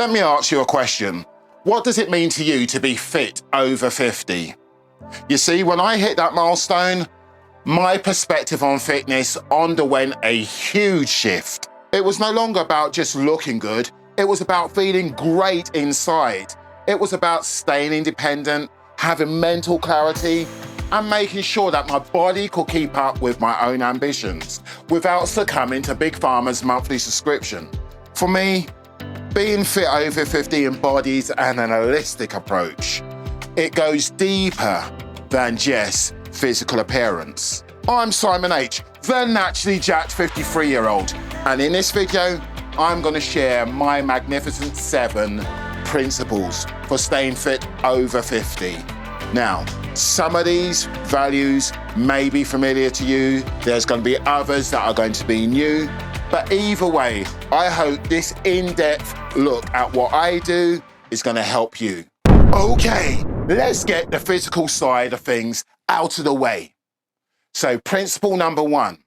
Let me ask you a question. What does it mean to you to be fit over 50? You see, when I hit that milestone, my perspective on fitness underwent a huge shift. It was no longer about just looking good. It was about feeling great inside. It was about staying independent, having mental clarity, and making sure that my body could keep up with my own ambitions without succumbing to Big Phara's monthly subscription. For me, being fit over 50 embodies an holistic approach. It goes deeper than just physical appearance. I'm Psymon H, the naturally jacked 53-year-old, and in this video, I'm going to share my magnificent 7 principles for staying fit over 50. Now, some of these values may be familiar to you. There's going to be others that are going to be new. But either way, I hope this in-depth look at what I do is going to help you. Okay, let's get the physical side of things out of the way. So principle number 1,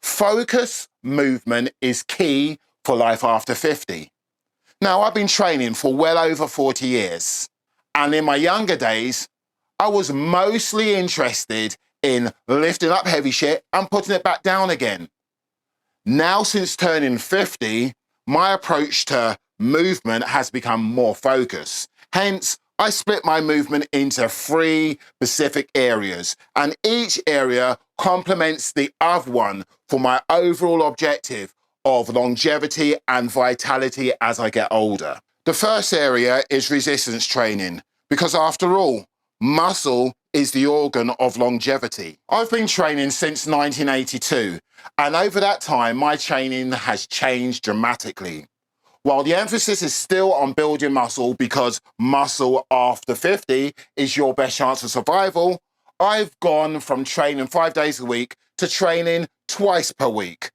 focus movement is key for life after 50. Now, I've been training for well over 40 years. And in my younger days, I was mostly interested in lifting up heavy shit and putting it back down again. Now, since turning 50, my approach to movement has become more focused. Hence, I split my movement into 3 specific areas, and each area complements the other one for my overall objective of longevity and vitality as I get older. The first area is resistance training, because after all, muscle is the organ of longevity. I've been training since 1982, and over that time, my training has changed dramatically. While the emphasis is still on building muscle because muscle after 50 is your best chance of survival, I've gone from training 5 days a week to training twice per week.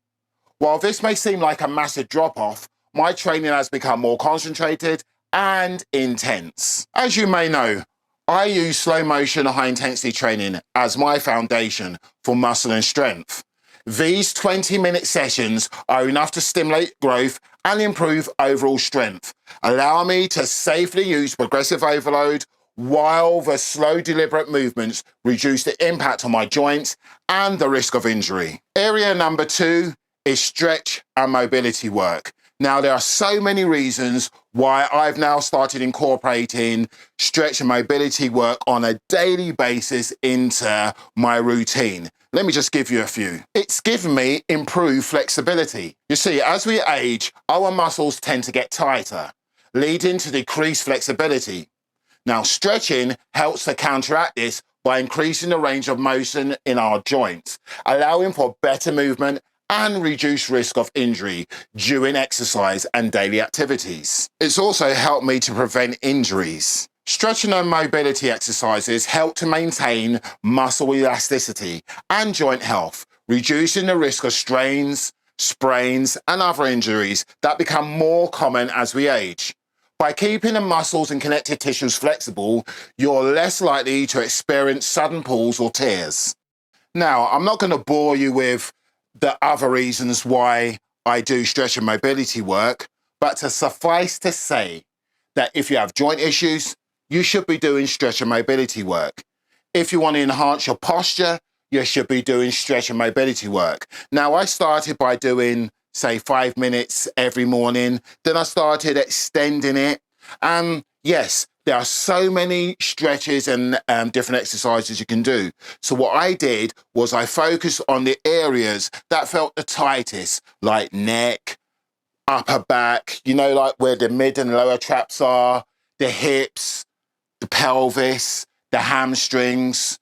While this may seem like a massive drop-off, my training has become more concentrated and intense. As you may know, I use slow motion high intensity training as my foundation for muscle and strength. These 20-minute sessions are enough to stimulate growth and improve overall strength, allow me to safely use progressive overload while the slow deliberate movements reduce the impact on my joints and the risk of injury. Area number 2 is stretch and mobility work. Now, there are so many reasons why I've now started incorporating stretch and mobility work on a daily basis into my routine. Let me just give you a few. It's given me improved flexibility. You see, as we age, our muscles tend to get tighter, leading to decreased flexibility. Now, stretching helps to counteract this by increasing the range of motion in our joints, allowing for better movement and reduce risk of injury during exercise and daily activities. It's also helped me to prevent injuries. Stretching and mobility exercises help to maintain muscle elasticity and joint health, reducing the risk of strains, sprains, and other injuries that become more common as we age. By keeping the muscles and connective tissues flexible, you're less likely to experience sudden pulls or tears. Now, I'm not going to bore you with the other reasons why I do stretch and mobility work, but to suffice to say that if you have joint issues, you should be doing stretch and mobility work. If you want to enhance your posture, you should be doing stretch and mobility work. Now, I started by doing, say, 5 minutes every morning. Then I started extending it. Yes, there are so many stretches and different exercises you can do. So what I did was I focused on the areas that felt the tightest, like neck, upper back, you know, like where the mid and lower traps are, the hips, the pelvis, the hamstrings,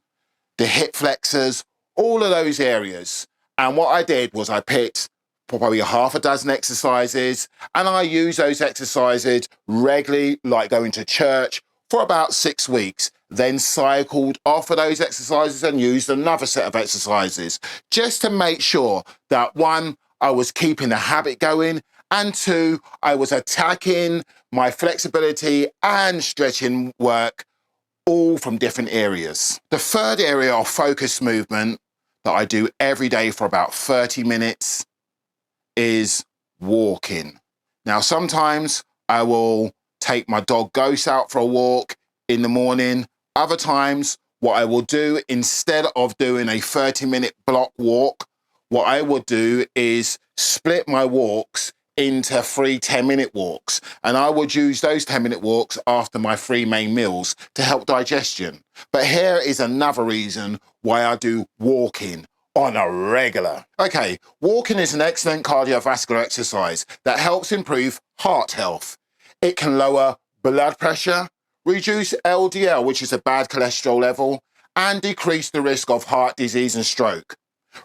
the hip flexors, all of those areas. And what I did was I picked probably 6 exercises, and I use those exercises regularly, like going to church, for about 6 weeks, then cycled off of those exercises and used another set of exercises, just to make sure that 1, I was keeping the habit going, and 2, I was attacking my flexibility and stretching work all from different areas. The third area of focus movement that I do every day for about 30 minutes is walking. Now, sometimes I will take my dog Ghost out for a walk in the morning. Other times, what I will do, instead of doing a 30-minute block walk, what I will do is split my walks into 3 10-minute walks. And I would use those 10-minute walks after my 3 main meals to help digestion. But here is another reason why I do walking on a regular. Okay, walking is an excellent cardiovascular exercise that helps improve heart health. It can lower blood pressure, reduce LDL, which is a bad cholesterol level, and decrease the risk of heart disease and stroke.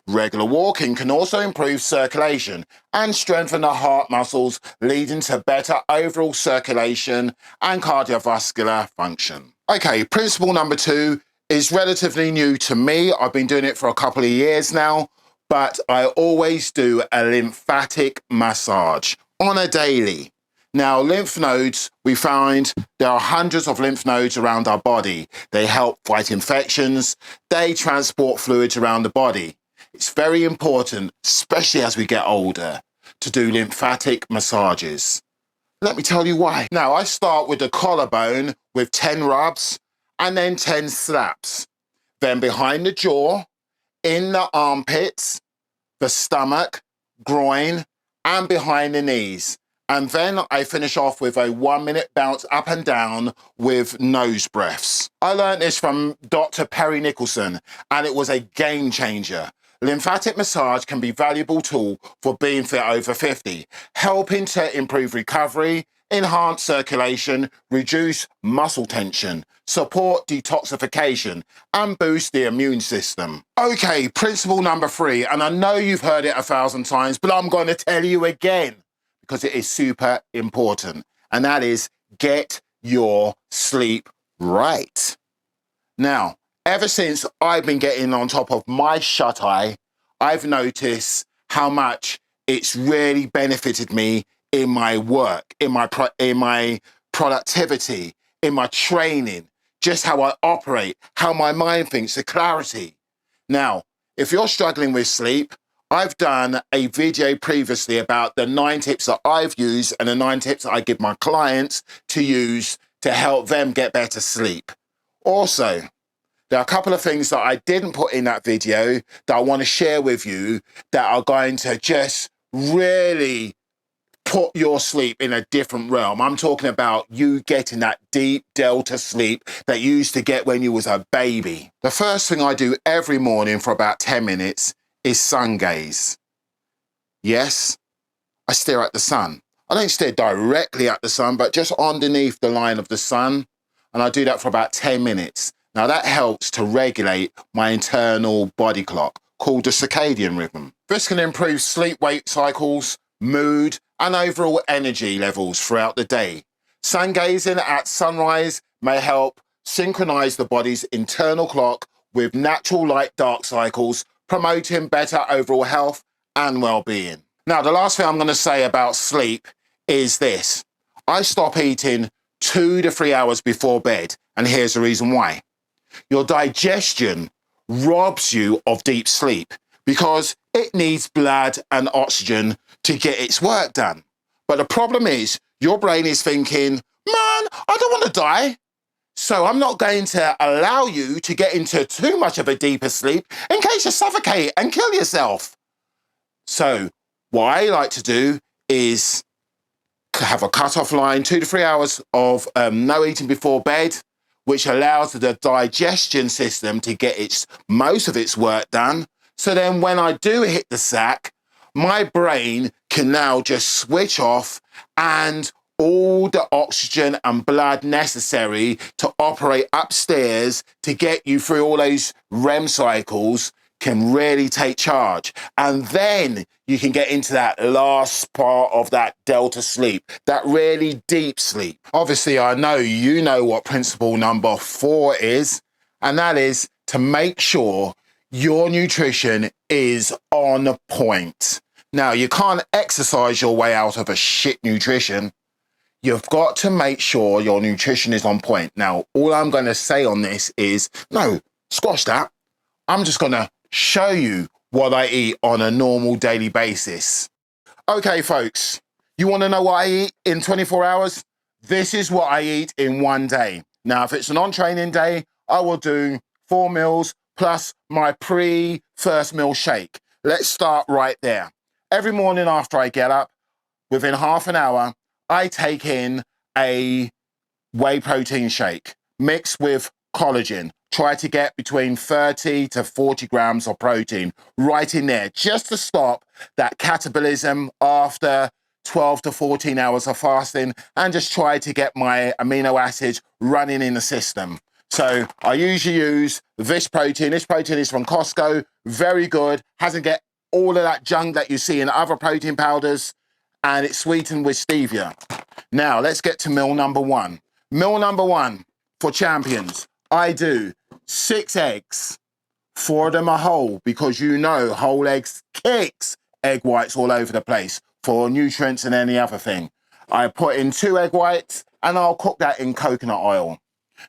Regular walking can also improve circulation and strengthen the heart muscles, leading to better overall circulation and cardiovascular function. Okay, principle number 2 is relatively new to me. I've been doing it for a couple of years now, but I always do a lymphatic massage on a daily. Now, lymph nodes, we find there are hundreds of lymph nodes around our body. They help fight infections. They transport fluids around the body. It's very important, especially as we get older, to do lymphatic massages. Let me tell you why. Now, I start with the collarbone with 10 rubs and then 10 slaps. Then behind the jaw, in the armpits, the stomach, groin, and behind the knees. And then I finish off with a 1-minute bounce up and down with nose breaths. I learned this from Dr. Perry Nicholson, and it was a game changer. Lymphatic massage can be a valuable tool for being fit over 50, helping to improve recovery, enhance circulation, reduce muscle tension, support detoxification, and boost the immune system. Okay, principle number 3, and I know you've heard it 1,000 times, but I'm going to tell you again because it is super important, and that is get your sleep right. Now, ever since I've been getting on top of my shut-eye, I've noticed how much it's really benefited me in my work, in my productivity, in my training, just how I operate, how my mind thinks, the clarity. Now, if you're struggling with sleep, I've done a video previously about the 9 tips that I've used and the 9 tips that I give my clients to use to help them get better sleep. Also, there are a couple of things that I didn't put in that video that I want to share with you that are going to just really put your sleep in a different realm. I'm talking about you getting that deep delta sleep that you used to get when you was a baby. The first thing I do every morning for about 10 minutes is sun gaze. Yes, I stare at the sun. I don't stare directly at the sun, but just underneath the line of the sun. And I do that for about 10 minutes. Now that helps to regulate my internal body clock called the circadian rhythm. This can improve sleep-wake cycles, mood, and overall energy levels throughout the day. Sun gazing at sunrise may help synchronize the body's internal clock with natural light-dark cycles, promoting better overall health and well-being. Now, the last thing I'm going to say about sleep is this. I stop eating 2 to 3 hours before bed, and here's the reason why. Your digestion robs you of deep sleep because it needs blood and oxygen to get its work done. But the problem is, your brain is thinking, man, I don't want to die. So I'm not going to allow you to get into too much of a deeper sleep in case you suffocate and kill yourself. So what I like to do is have a cut-off line, 2 to 3 hours of no eating before bed, which allows the digestion system to get most of its work done. So then when I do hit the sack, my brain can now just switch off and all the oxygen and blood necessary to operate upstairs to get you through all those REM cycles can really take charge. And then you can get into that last part of that delta sleep, that really deep sleep. Obviously, I know you know what principle number 4 is, and that is to make sure your nutrition is on point. Now, you can't exercise your way out of a shit nutrition. You've got to make sure your nutrition is on point. Now, all I'm going to say on this is, no, squash that. I'm just going to show you what I eat on a normal daily basis. Okay, folks, You want to know what I eat in 24 hours? This is what I eat in one day. Now, if it's an on-training day, I will do 4 meals plus my pre-first meal shake. Let's start right there. Every morning after I get up, within half an hour, I take in a whey protein shake mixed with collagen. Try to get between 30 to 40 grams of protein right in there, just to stop that catabolism after 12 to 14 hours of fasting, and just try to get my amino acids running in the system. So I usually use this protein. This protein is from Costco, very good, hasn't got all of that junk that you see in other protein powders, and it's sweetened with stevia. Now, let's get to meal number one. Meal number one for champions. I do 6 eggs, 4 of them are whole, because you know whole eggs kicks egg whites all over the place for nutrients and any other thing. I put in 2 egg whites and I'll cook that in coconut oil.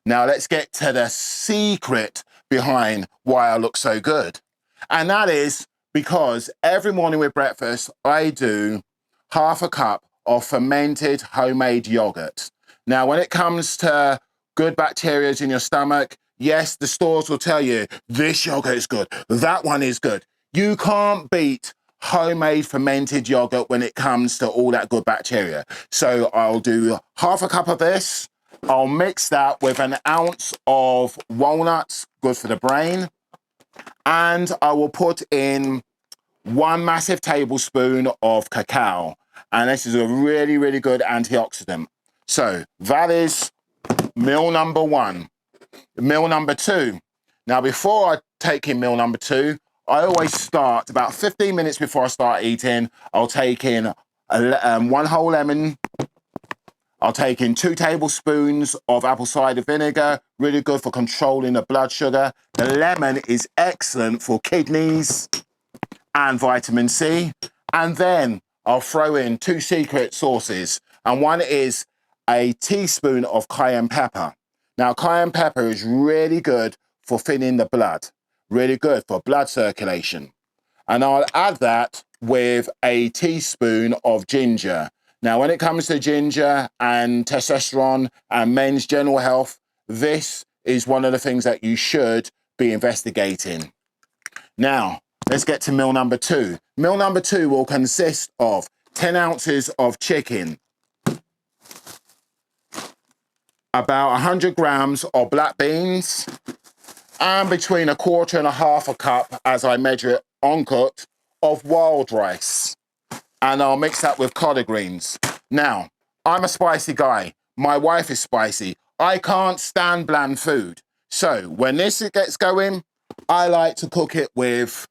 Now let's get to the secret behind why I look so good. And that is because every morning with breakfast, I do half a cup of fermented homemade yogurt. Now, when it comes to good bacteria in your stomach, yes, the stores will tell you this yogurt is good, that one is good. You can't beat homemade fermented yogurt when it comes to all that good bacteria. So I'll do half a cup of this. I'll mix that with an ounce of walnuts, good for the brain. And I will put in 1 massive tablespoon of cacao. And this is a really, really good antioxidant. So that is meal number one. Meal number two. Now, before I take in meal number two, I always start about 15 minutes before I start eating. I'll take in 1 whole lemon. I'll take in 2 tablespoons of apple cider vinegar, really good for controlling the blood sugar. The lemon is excellent for kidneys and vitamin C. And then I'll throw in 2 secret sauces. And one is a teaspoon of cayenne pepper. Now, cayenne pepper is really good for thinning the blood, really good for blood circulation. And I'll add that with a teaspoon of ginger. Now, when it comes to ginger and testosterone and men's general health, this is one of the things that you should be investigating. Now, let's get to meal number two. Meal number two will consist of 10 ounces of chicken, about 100 grams of black beans, and between 1/4 and 1/2 a cup, as I measure it uncooked, of wild rice. And I'll mix that with collard greens. Now, I'm a spicy guy. My wife is spicy. I can't stand bland food. So when this gets going, I like to cook it with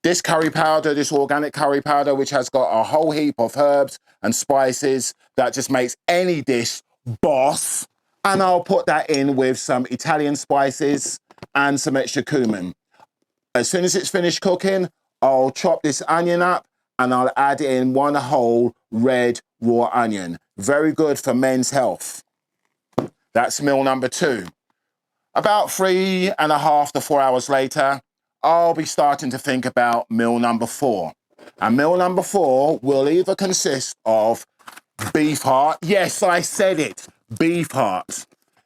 this curry powder, this organic curry powder, which has got a whole heap of herbs and spices that just makes any dish boss. And I'll put that in with some Italian spices and some extra cumin. As soon as it's finished cooking, I'll chop this onion up and I'll add in 1 whole red raw onion. Very good for men's health. That's meal number two. About 3.5 to 4 hours later, I'll be starting to think about meal number four. And meal number four will either consist of beef heart. Yes, I said it, beef heart.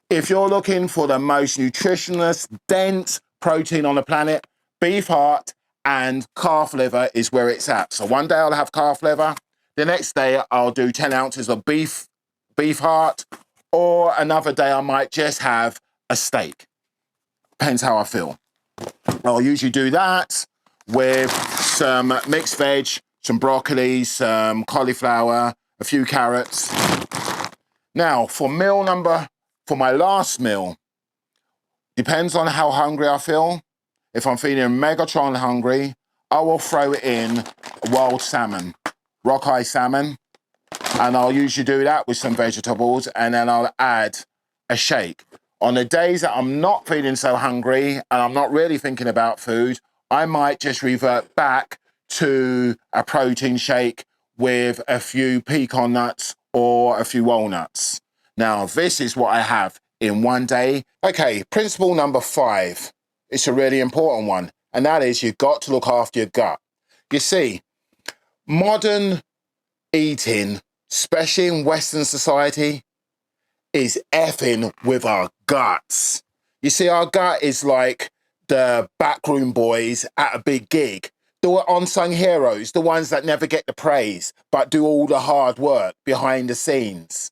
If you're looking for the most nutritionless, dense protein on the planet, beef heart and calf liver is where it's at. So one day I'll have calf liver. The next day I'll do 10 ounces of beef heart, or another day I might just have a steak. Depends how I feel. I'll usually do that with some mixed veg, some broccoli, some cauliflower, a few carrots. Now, for my last meal, depends on how hungry I feel. If I'm feeling Megatron hungry, I will throw in wild salmon, rock-eye salmon, and I'll usually do that with some vegetables, and then I'll add a shake. On the days that I'm not feeling so hungry and I'm not really thinking about food, I might just revert back to a protein shake with a few pecan nuts or a few walnuts. Now, this is what I have in one day. Okay, principle number 5. It's a really important one, and that is you've got to look after your gut. You see, modern eating especially in Western society, is effing with our guts. You see, our gut is like the backroom boys at a big gig, the unsung heroes, the ones that never get the praise, but do all the hard work behind the scenes.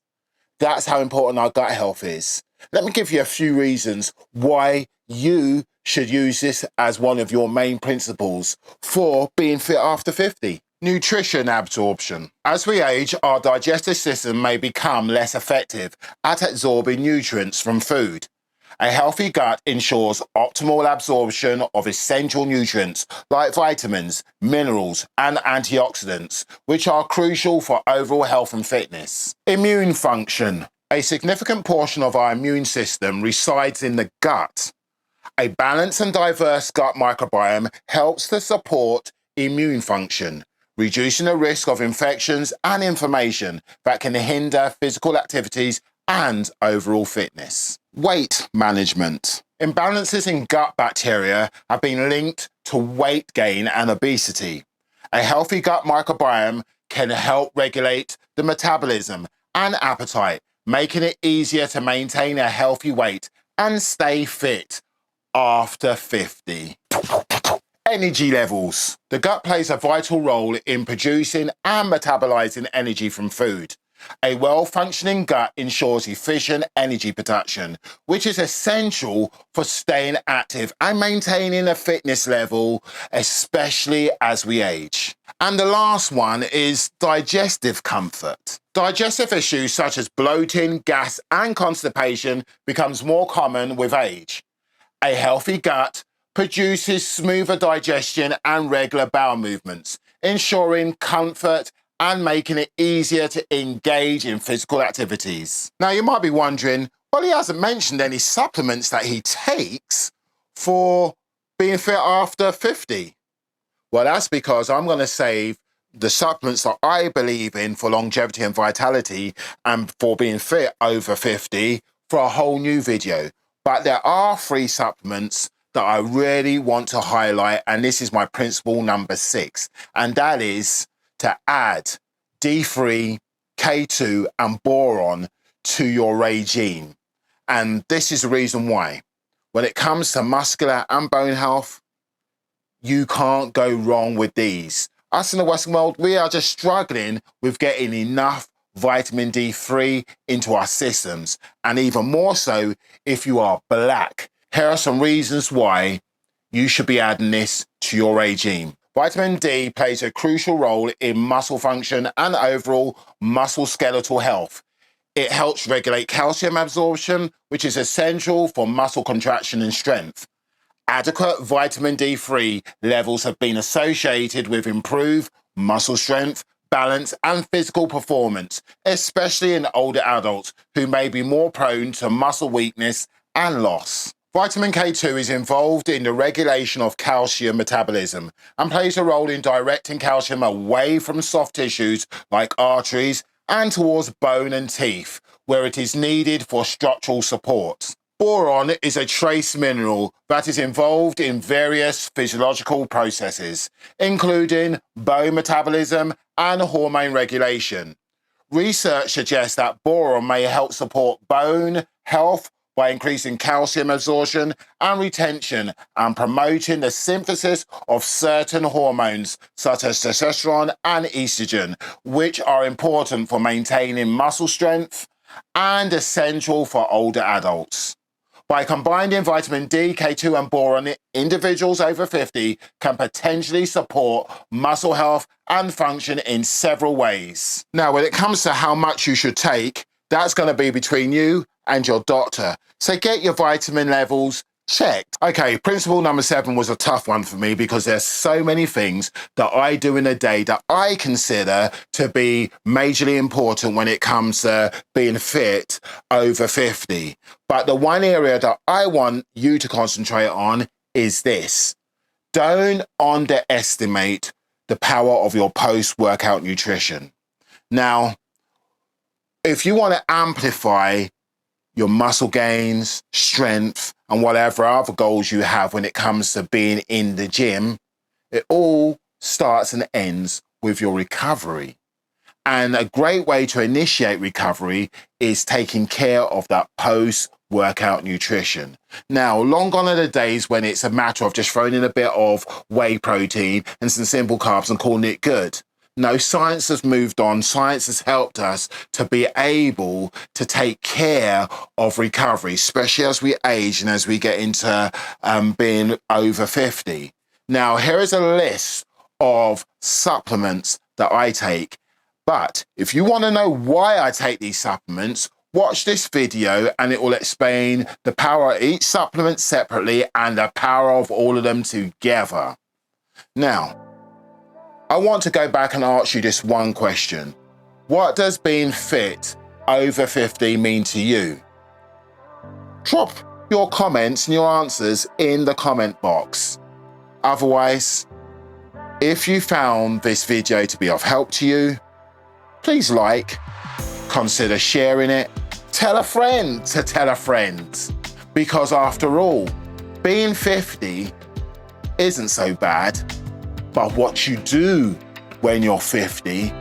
That's how important our gut health is. Let me give you a few reasons why you should use this as one of your main principles for being fit after 50. Nutrition absorption. As we age, our digestive system may become less effective at absorbing nutrients from food. A healthy gut ensures optimal absorption of essential nutrients like vitamins, minerals, and antioxidants, which are crucial for overall health and fitness. Immune function. A significant portion of our immune system resides in the gut. A balanced and diverse gut microbiome helps to support immune function, reducing the risk of infections and inflammation that can hinder physical activities and overall fitness. Weight management. Imbalances in gut bacteria have been linked to weight gain and obesity. A healthy gut microbiome can help regulate the metabolism and appetite, making it easier to maintain a healthy weight and stay fit after 50. Energy levels. The gut plays a vital role in producing and metabolizing energy from food. A well-functioning gut ensures efficient energy production, which is essential for staying active and maintaining a fitness level, especially as we age. And the last one is digestive comfort. Digestive issues such as bloating, gas, and constipation becomes more common with age. A healthy gut produces smoother digestion and regular bowel movements, ensuring comfort and making it easier to engage in physical activities. Now, you might be wondering, well, he hasn't mentioned any supplements that he takes for being fit after 50. Well, that's because I'm going to save the supplements that I believe in for longevity and vitality and for being fit over 50 for a whole new video. But there are 3 supplements that I really want to highlight, and this is my principle number 6, and that is to add D3, K2, and boron to your regime. And this is the reason why. When it comes to muscular and bone health, you can't go wrong with these. Us in the Western world, we are just struggling with getting enough vitamin D3 into our systems, and even more so if you are black. Here are some reasons why you should be adding this to your regime. Vitamin D plays a crucial role in muscle function and overall muscle skeletal health. It helps regulate calcium absorption, which is essential for muscle contraction and strength. Adequate vitamin D3 levels have been associated with improved muscle strength, balance, and physical performance, especially in older adults who may be more prone to muscle weakness and loss. Vitamin K2 is involved in the regulation of calcium metabolism and plays a role in directing calcium away from soft tissues like arteries and towards bone and teeth, where it is needed for structural support. Boron is a trace mineral that is involved in various physiological processes, including bone metabolism and hormone regulation. Research suggests that boron may help support bone health by increasing calcium absorption and retention and promoting the synthesis of certain hormones such as testosterone and estrogen, which are important for maintaining muscle strength and essential for older adults. By combining vitamin D, K2, and boron, individuals over 50 can potentially support muscle health and function in several ways. Now, when it comes to how much you should take, that's going to be between you and your doctor. So get your vitamin levels checked. Okay, principle number 7 was a tough one for me because there's so many things that I do in a day that I consider to be majorly important when it comes to being fit over 50. But the one area that I want you to concentrate on is this. Don't underestimate the power of your post-workout nutrition. Now, if you want to amplify your muscle gains, strength, and whatever other goals you have when it comes to being in the gym, it all starts and ends with your recovery. And a great way to initiate recovery is taking care of that post-workout nutrition. Now, long gone are the days when it's a matter of just throwing in a bit of whey protein and some simple carbs and calling it good. No, science has moved on. Science has helped us to be able to take care of recovery, especially as we age and as we get into being over 50. Now, here is a list of supplements that I take. But if you want to know why I take these supplements, watch this video and it will explain the power of each supplement separately and the power of all of them together. Now, I want to go back and ask you this one question. What does being fit over 50 mean to you? Drop your comments and your answers in the comment box. Otherwise, if you found this video to be of help to you, please like, consider sharing it, tell a friend to tell a friend. Because after all, being 50 isn't so bad, but what you do when you're 50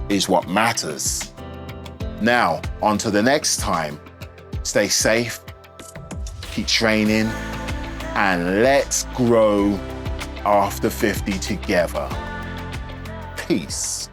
is what matters. Now, on to the next time. Stay safe, keep training, and let's grow after 50 together. Peace.